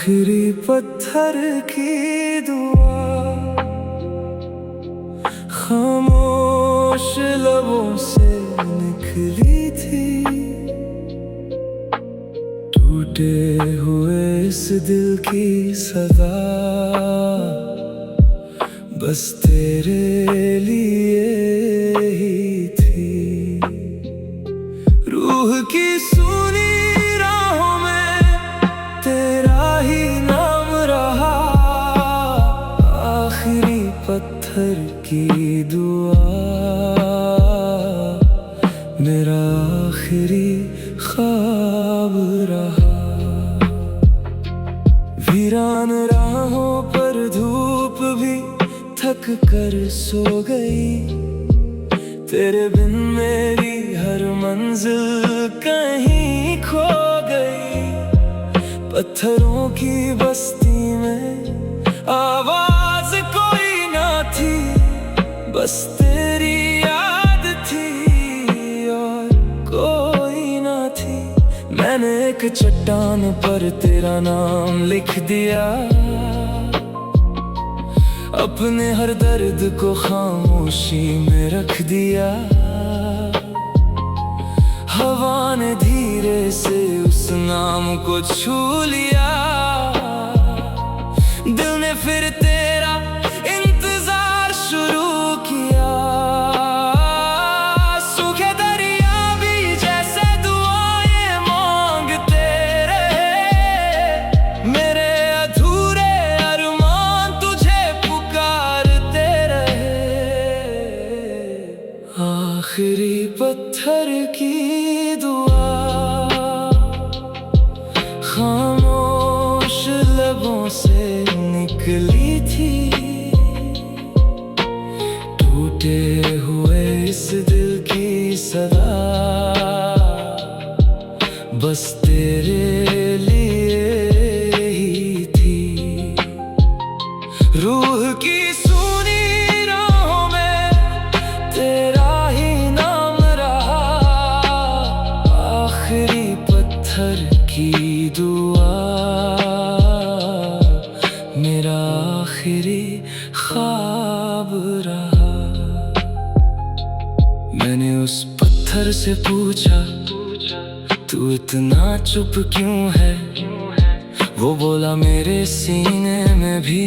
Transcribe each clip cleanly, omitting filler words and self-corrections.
आखिरी पत्थर की दुआ खामोश लबों से निकली थी। टूटे हुए इस दिल की सदा बस तेरे लिए ही थी। रूह की सूनी राहों में तेरा ही नाम रहा। आखिरी पत्थर की दुआ मेरा आखिरी ख्वाब रहा। वीरान राहों पर धूप भी थक कर सो गई। तेरे बिन मेरी हर मंजिल कहीं खो गई। पत्थरों की बस्ती में आवाज कोई ना थी, बस तेरी याद थी और कोई ना थी। मैंने एक चट्टान पर तेरा नाम लिख दिया। अपने हर दर्द को खामोशी में रख दिया। हवा ने धीरे से उस नाम को छू लिया। दिल ने फिर तेरा इंतजार शुरू किया। सूखे दरिया भी जैसे दुआएं मांगते रहे। मेरे अधूरे अरमान तुझे पुकारते रहे। आखिरी पत्थर की दुआ खामोश लबों से निकली थी। टूटे हुए इस दिल की सदा बस तेरे लिए ही थी। रूह की सूनी राहों में तेरा ही नाम रहा। आखिरी पत्थर की दुआ मेरा आखिरी ख्वाब रहा। मैंने उस पत्थर से पूछा तू इतना चुप क्यों है। वो बोला मेरे सीने में भी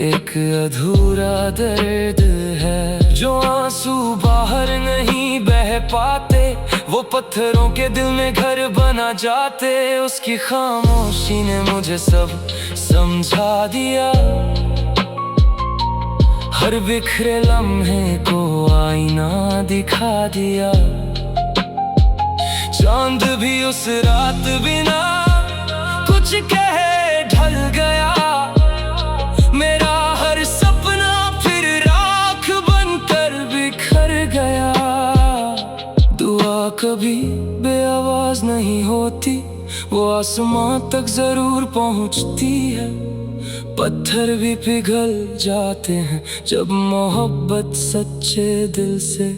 एक अधूरा दर्द है। जो आंसू बाहर नहीं बह पाते वो पत्थरों के दिल में घर बना जाते। उसकी खामोशी ने मुझे सब समझा दिया। हर बिखरे लम्हे को आईना दिखा दिया। चांद भी उस रात बिना कुछ कहे ढल गया। मेरा हर सपना फिर राख बनकर बिखर गया। दुआ कभी बेआवाज नहीं होती, वो आसमां तक जरूर पहुंचती है। पत्थर भी पिघल जाते हैं जब मोहब्बत सच्चे दिल से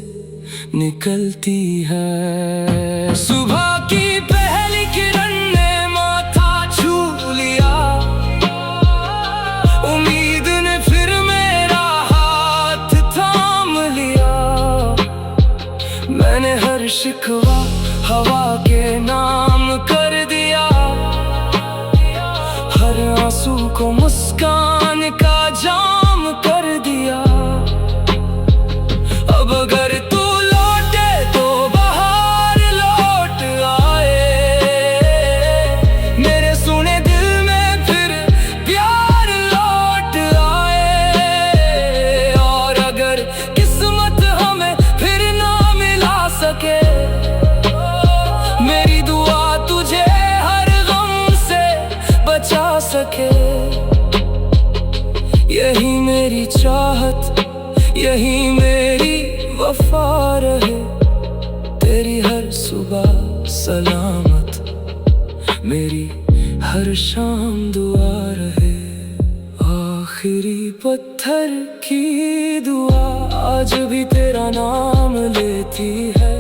निकलती है। सुबह की पहली किरण ने माथा छू लिया। उम्मीद ने फिर मेरा हाथ थाम लिया। मैंने हर शिकवा हवा के नाम कर दिया। हर आंसू को मुस्कान का जाम कर दिया। अब अगर तू लौटे तो बाहर लौट आए। मेरे सुने दिल में फिर प्यार लौट आए। और अगर किस्मत हमें फिर ना मिला सके, मेरी दुआ तुझे हर गम से बचा सके। यही मेरी चाहत, यही मेरी वफा रहे। तेरी हर सुबह सलामत, मेरी हर शाम दुआ रहे। आखिरी पत्थर की दुआ आज भी तेरा नाम लेती है।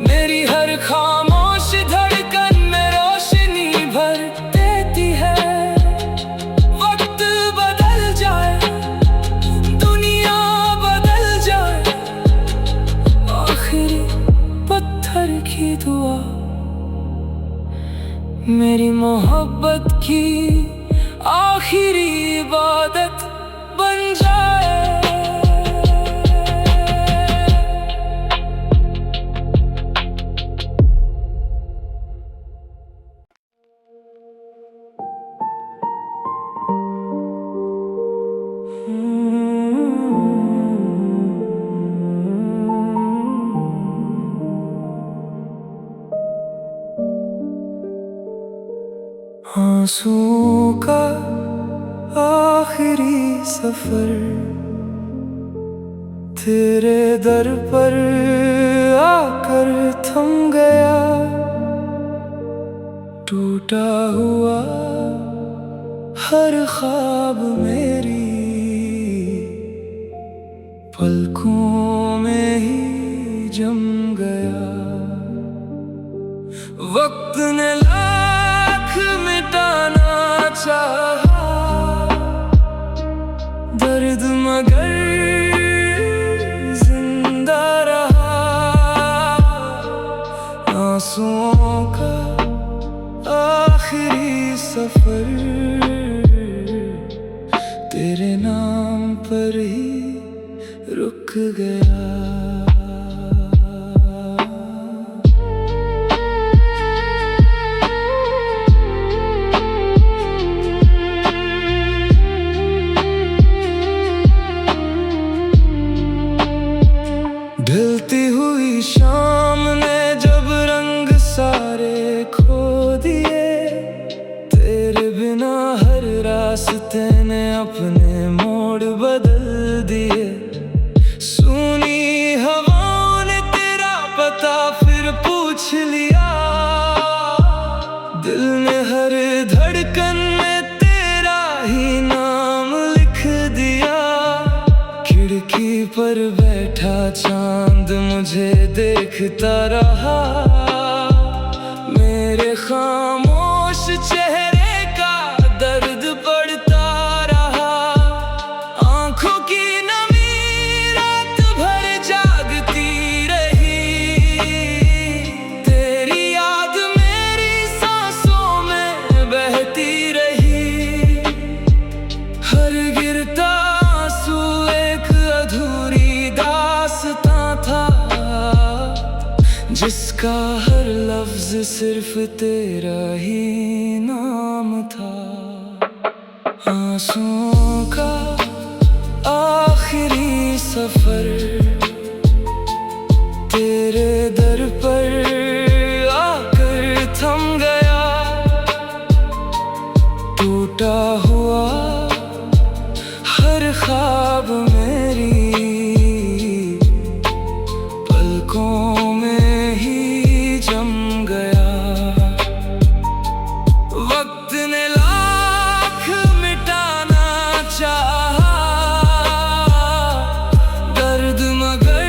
मेरी हर खामोश धड़कन में रोशनी भर देती मेरी मोहब्बत की आखिरी इबादत बन जाए। आंसुओं का आखिरी सफर तेरे दर पर आकर थम गया। टूटा हुआ हर ख्वाब मेरी पलकों में ही जम गया। वक्त ने लाख मिटाना चाहा दर्द मगर जिंदा रहा। आंसुओं का आखिरी सफर तेरे नाम पर ही रुक गया। ढलती हुई शाम ने जब रंग सारे खो दिए, तेरे बिना हर रास्ते ने अपने मोड़ बदल दिए। सुनी हवाओं ने तेरा पता फिर पूछ लिया, दिल ने हर धड़कन में तेरा ही नाम लिख दिया। खिड़की पर बैठा चांद मुझे देखता रहा, मेरे खामोश चेहरे का दर्द बढ़ता रहा। आंखों की नमी रात भर जागती रही, तेरी याद मेरी सांसों में बहती रही। हर गिरता आंसू एक अधूरी दास्तां था, जिसका हर लफ्ज सिर्फ तेरा ही नाम था। आंसुओं का आखिरी सफर तेरे दर पर आकर थम गया। टूटा हुआ हर ख्वाब मेरी पलकों में ही जम गया। वक्त ने लाख मिटाना चाहा दर्द मगर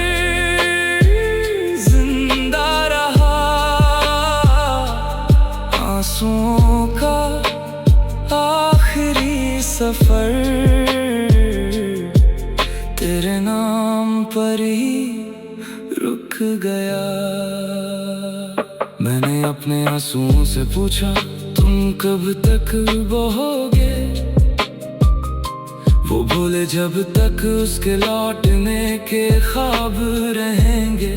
जिंदा रहा। आंसुओं का आखिरी सफर तेरे नाम पर ही रुक गया। मैंने अपने आंसुओं से पूछा, तुम कब तक बहोगे? वो बोले, जब तक उसके लौटने के ख्वाब रहेंगे।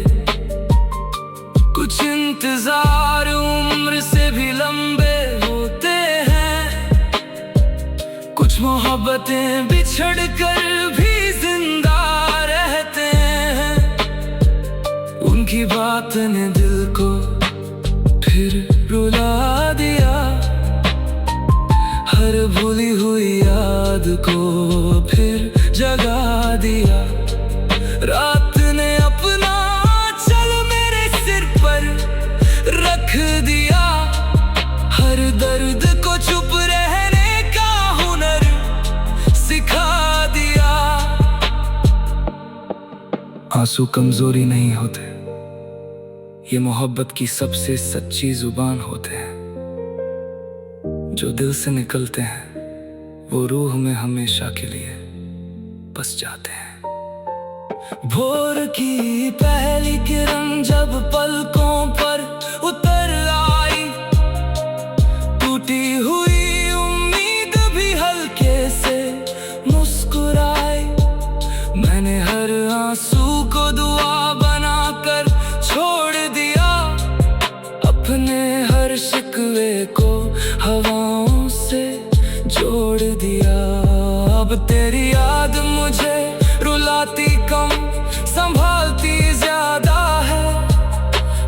कुछ इंतजार उम्र से भी लंबे होते हैं, कुछ मोहब्बतें बिछड़ कर भी जिंदा रहते हैं। उनकी बात ने दिल को फिर रुला दिया, हर भूली हुई याद को फिर जगा दिया। रात ने अपना चल मेरे सिर पर रख दिया, हर दर्द को चुप रहने का हुनर सिखा दिया। आंसू कमजोरी नहीं होते, ये मोहब्बत की सबसे सच्ची जुबान होते हैं। जो दिल से निकलते हैं वो रूह में हमेशा के लिए बस जाते हैं। भोर की पहली किरण जब पलकों पर उतर आई, टूटी हुई उम्मीद भी हल्के से मुस्कुराई। मैंने हर आंसू को दुआ बनाकर छोड़ दिया, अपने हर शिकवे को हवाओं से जोड़ दिया। अब तेरी याद मुझे रुलाती कम, संभालती ज्यादा है।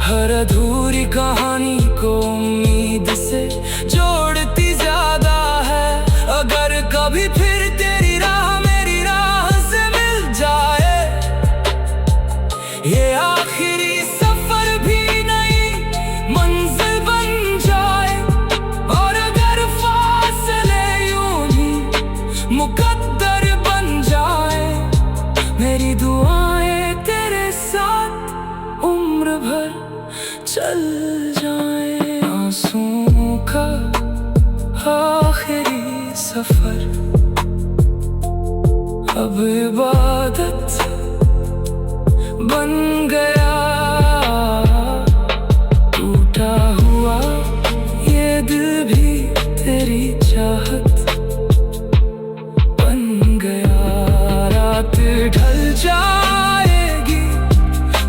हर अधूरी कहानी को उम्मीद से जोड़ती ज्यादा है। अगर कभी फिर तेरी राह मेरी राह से मिल जाए, ये आखिरी सफर भी नई मंजिल बन जाए। और अगर फासले यूं ही मुकद्दर बन जाए, मेरी दुआएं तेरे साथ उम्र भर चल जाए। आंसुओं का आखिरी सफर अब इबादत बन गया। टूटा हुआ ये दिल भी तेरी चाहत बन गया। रात ढल जाएगी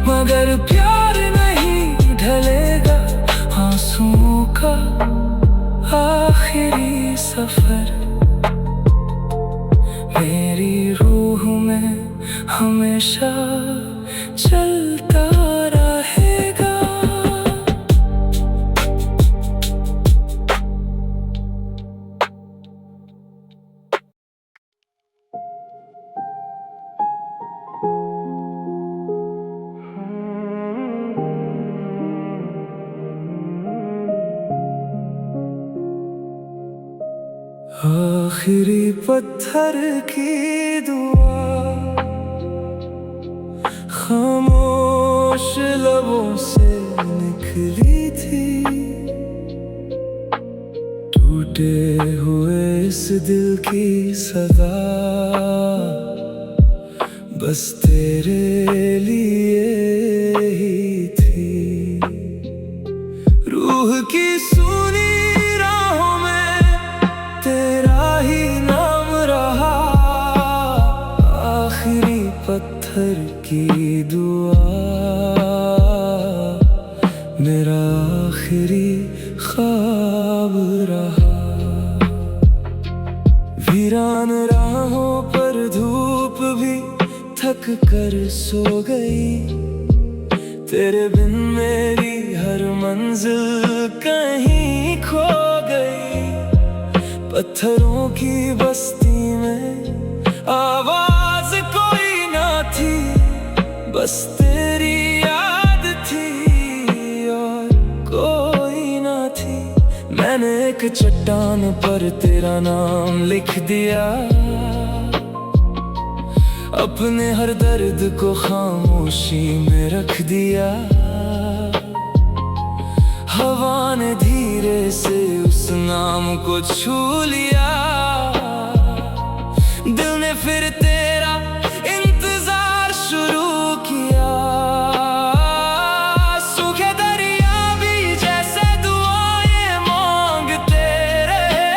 मगर प्यार नहीं ढलेगा। आंसुओं का आखिरी सफर मेरी रूह में हमेशा चलता रहेगा। आखिरी पत्थर की दुआ खामोश लबों से निकली थी। टूटे हुए इस दिल की सदा बस तेरे लिए ही थी। रूह की सुनी राहों में तेरा ही नाम रहा। आखिरी पत्थर की दुआ मेरा आखिरी ख्वाब रहा। वीरान राहों पर धूप भी थक कर सो गई। तेरे बिन मेरी हर मंजिल कहीं खो गई। पत्थरों की बस्ती में आवाज कोई ना थी, बस तेरी याद थी और कोई ना थी। मैंने एक चट्टान पर तेरा नाम लिख दिया, अपने हर दर्द को खामोशी में रख दिया। हवा ने धीरे से उस नाम को छू लिया। दिल ने फिर तेरा इंतजार शुरू किया। सूखे दरिया भी जैसे दुआएं मांगते रहे।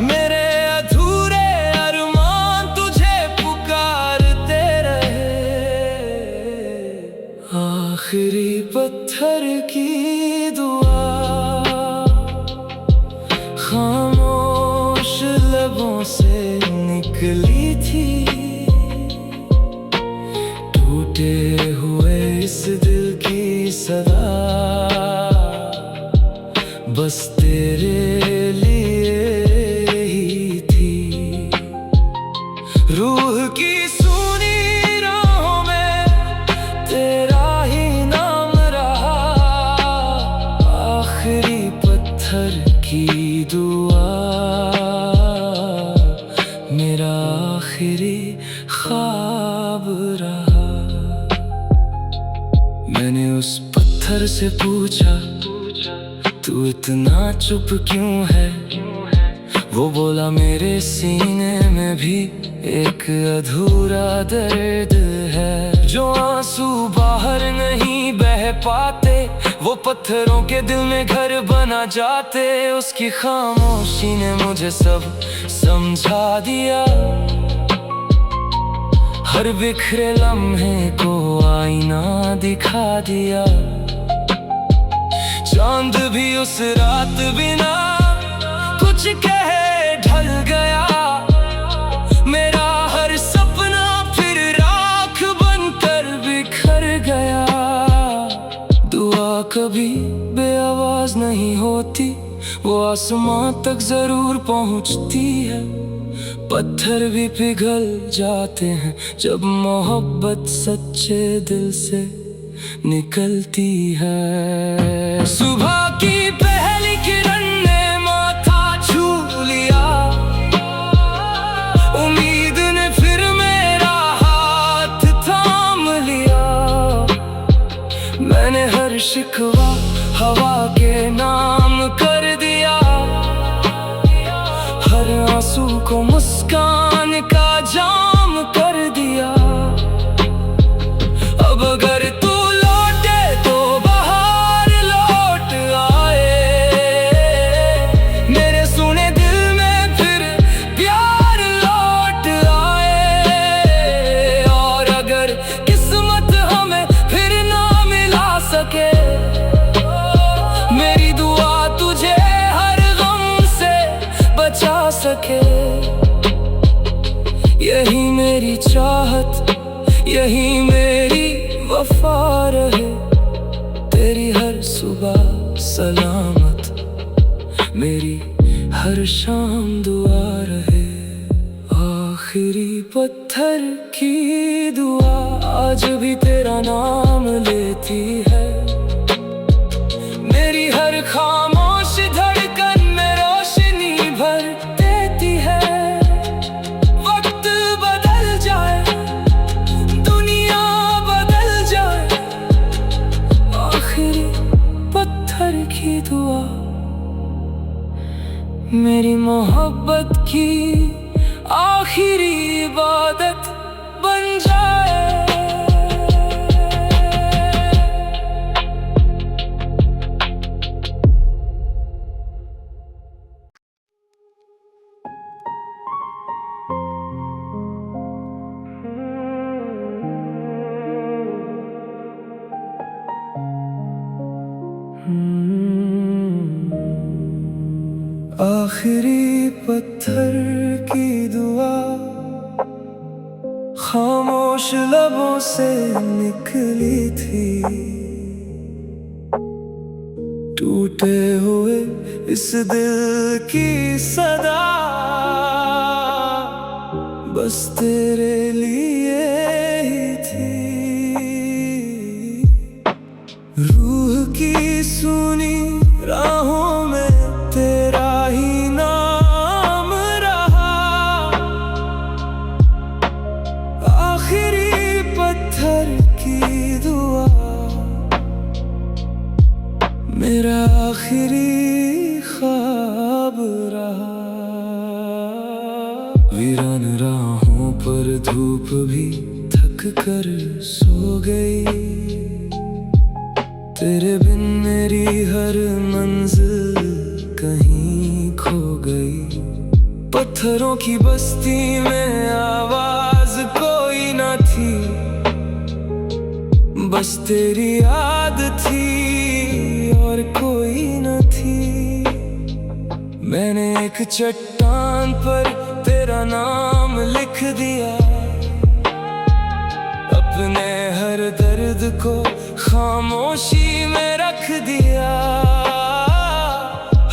मेरे अधूरे अरमान तुझे पुकारते रहे। आखिरी पत्थर की दुआ खामोश लबों से निकली थी। टूटे हुए इस दिल की सदा बस तेरे लिए ही थी। रूह की सुनी राहों में तेरा ही नाम रहा। आखिरी पत्थर की दुआ मेरा आखिरी ख्वाब रहा। मैंने उस पत्थर से पूछा, तू इतना चुप क्यों है? वो बोला, मेरे सीने में भी एक अधूरा दर्द है। जो आंसू बाहर नहीं बह पाते वो पत्थरों के दिल में घर बना जाते। उसकी खामोशी ने मुझे सब समझा दिया। हर बिखरे लम्हे को आईना दिखा दिया। चांद भी उस रात बिना कुछ कहे ढल गया। मेरा हर सपना फिर राख बनकर बिखर गया। दुआ कभी बेआवाज नहीं होती, वो आसमां तक जरूर पहुंचती है। पत्थर भी पिघल जाते हैं जब मोहब्बत सच्चे दिल से निकलती है। सुबह की पहली किरण ने माथा छू लिया। उम्मीद ने फिर मेरा हाथ थाम लिया। मैंने हर शिकवा हवा के नाम कर दिया। हर आंसू को मुस्कान का जाम कर दिया। अब अगर तू लौटे तो बाहर लौट आए। मेरे सुने दिल में फिर प्यार लौट आए। और अगर किस्मत हमें फिर ना मिला सके, मेरी दुआ तुझे हर गम से बचा सके। यही मेरी चाहत, यही मेरी वफा रहे। तेरी हर सुबह सलामत, मेरी हर शाम दुआ रहे। आखिरी पत्थर की दुआ आज भी तेरा नाम लेती है। मेरी हर खामोश धड़कन में रोशनी भर देती है। वक्त बदल जाए, दुनिया बदल जाए, आखिरी पत्थर की दुआ मेरी मोहब्बत की आखिरी इबादत बन जाए। आखिरी पत्थर की दुआ खामोश लबों से निकली थी। टूटे हुए इस दिल की सदा बस तेरे लिए ही थी। रूह की सुनी राहों में तेरा ही नाम रहा। आखिरी पत्थर की दुआ मेरा आखिरी ख्वाब रहा। वीरान राहों पर धूप भी थक कर सो गई। तेरे बिन मेरी हर मंजिल कहीं खो गई। पत्थरों की बस्ती में आवाज कोई न थी, बस तेरी याद थी और कोई न थी। मैंने एक चट्टान पर तेरा नाम लिख दिया। अपने हर दर्द को खामोशी में रख दिया।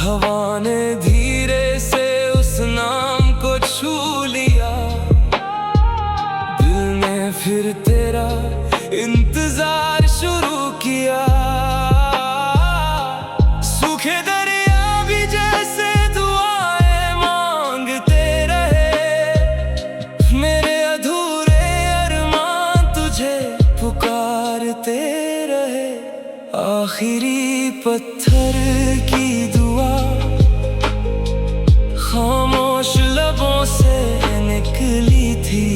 हवा ने धीरे से उस नाम को छू लिया। दिल ने फिर तेरा इंतजार शुरू किया। सूखे दरिया भी जैसे दुआएं मांगते रहे। मेरे अधूरे अरमान तुझे पुकारते रहे। आखिरी पत्थर की दुआ खामोश लबों से निकली थी।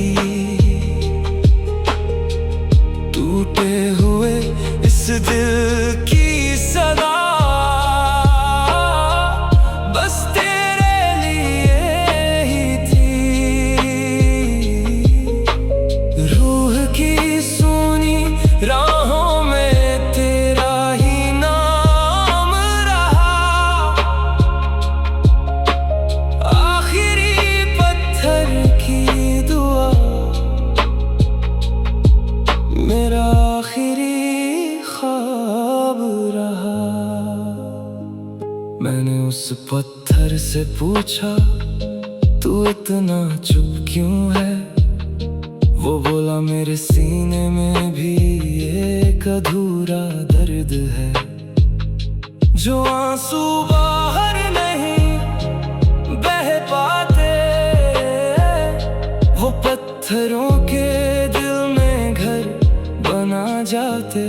टूटे हुए इस दिल की पूछा तू इतना चुप क्यों है। वो बोला मेरे सीने में भी एक अधूरा दर्द है, जो आंसू बाहर नहीं बह पाते, वो पत्थरों के दिल में घर बना जाते।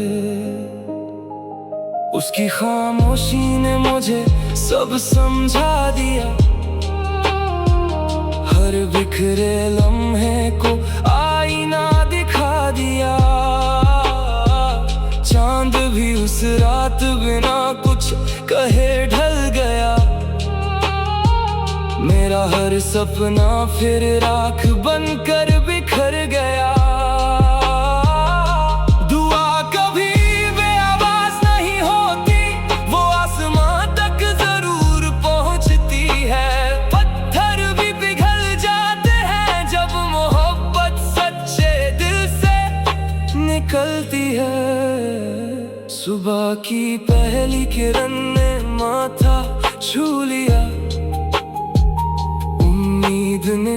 उसकी खामोशी ने मुझे सब समझा दिया, हर बिखरे लम्हे को आईना दिखा दिया। चांद भी उस रात बिना कुछ कहे ढल गया, मेरा हर सपना फिर राख बनकर बिखर गया। दुआ कभी बेआवाज नहीं होती, वो आसमां तक जरूर पहुंचती है। पत्थर भी पिघल जाते हैं जब मोहब्बत सच्चे दिल से निकलती है। सुबह की पहली किरण ने माथा छू लिया, उम्मीद ने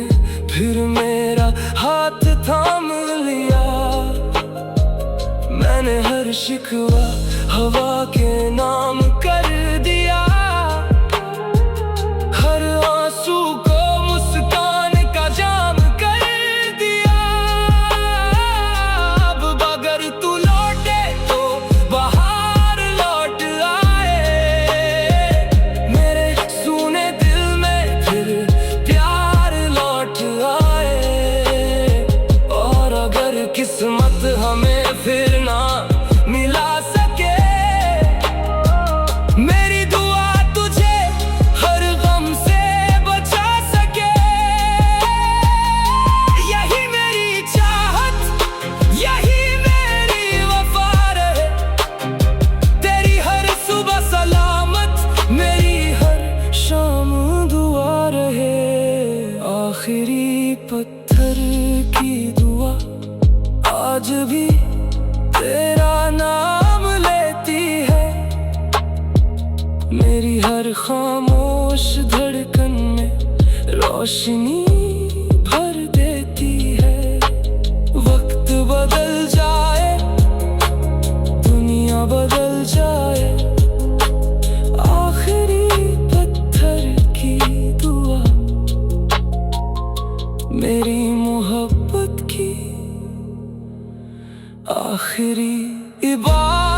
फिर मेरा हाथ थाम लिया। मैंने हर शिकवा हवा के नाम कर दिया, हर आंसू को मुस्कान का जाम कर दिया। अब अगर तू लौटे तो बाहर लौट आए, मेरे सूने दिल में फिर प्यार लौट आए। और अगर किस्मत हमें फिर ना मिला सके, मेरी दुआ तुझे हर गम से बचा सके। यही मेरी चाहत, यही मेरी वफा रहे, तेरी हर सुबह सलामत, मेरी हर शाम दुआ रहे। आखिरी पत्थर की दुआ आज भी तेरा नाम लेती है, मेरी हर खामोश धड़कन में रोशनी भर देती है। वक्त बदल जाए, दुनिया बदल जाए, आखिरी पत्थर की दुआ मेरी मोहब्बत की आखिरी इबादत।